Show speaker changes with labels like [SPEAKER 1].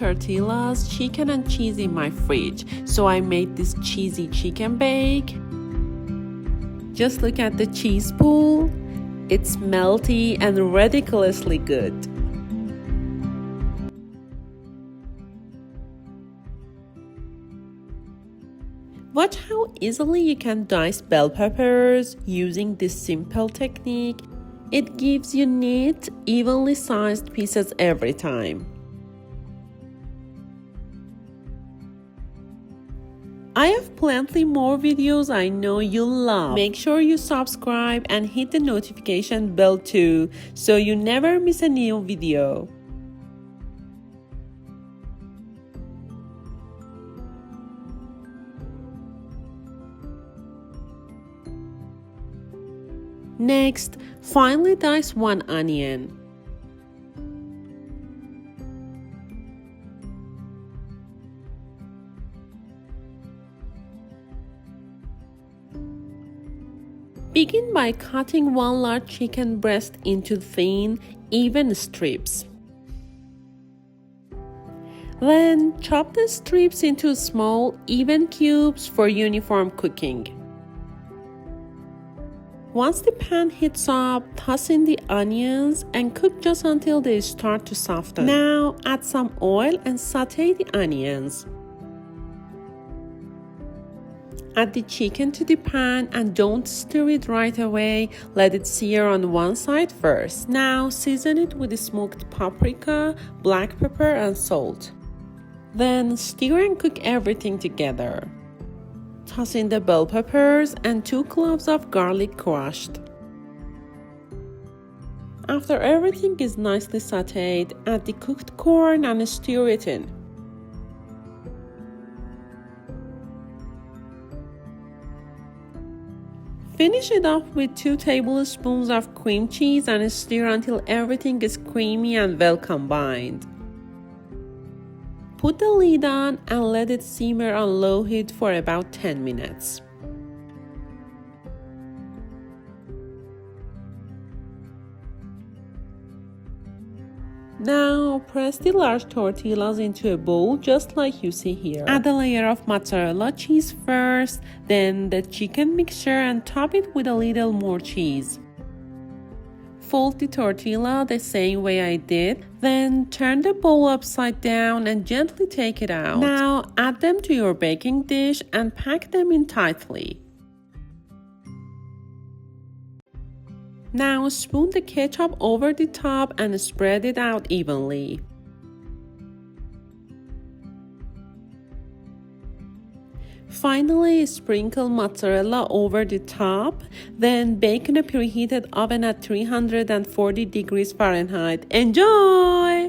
[SPEAKER 1] tortillas, chicken and cheese in my fridge, so I made this cheesy chicken bake. Just look at the cheese pool. It's melty and ridiculously good. Watch how easily you can dice bell peppers using this simple technique. It gives you neat, evenly sized pieces every time. I have plenty more videos I know you'll love. Make sure you subscribe and hit the notification bell too, so you never miss a new video. Next, finely dice one onion. Begin by cutting one large chicken breast into thin, even strips. Then chop the strips into small, even cubes for uniform cooking. Once the pan heats up, toss in the onions and cook just until they start to soften. Now add some oil and saute the onions. Add the chicken to the pan and don't stir it right away. Let it sear on one side first. Now season it with the smoked paprika, black pepper and salt. Then stir and cook everything together. Toss in the bell peppers and 2 cloves of garlic crushed. After everything is nicely sauteed, add the cooked corn and stir it in. Finish it off with 2 tablespoons of cream cheese and stir until everything is creamy and well combined. Put the lid on and let it simmer on low heat for about 10 minutes. Now press the large tortillas into a bowl just like you see here. Add a layer of mozzarella cheese first, then the chicken mixture and top it with a little more cheese. Fold the tortilla the same way I did, then turn the bowl upside down and gently take it out. Now add them to your baking dish and pack them in tightly. Now spoon the ketchup over the top and spread it out evenly. Finally, sprinkle mozzarella over the top, then bake in a preheated oven at 340 degrees Fahrenheit. Enjoy!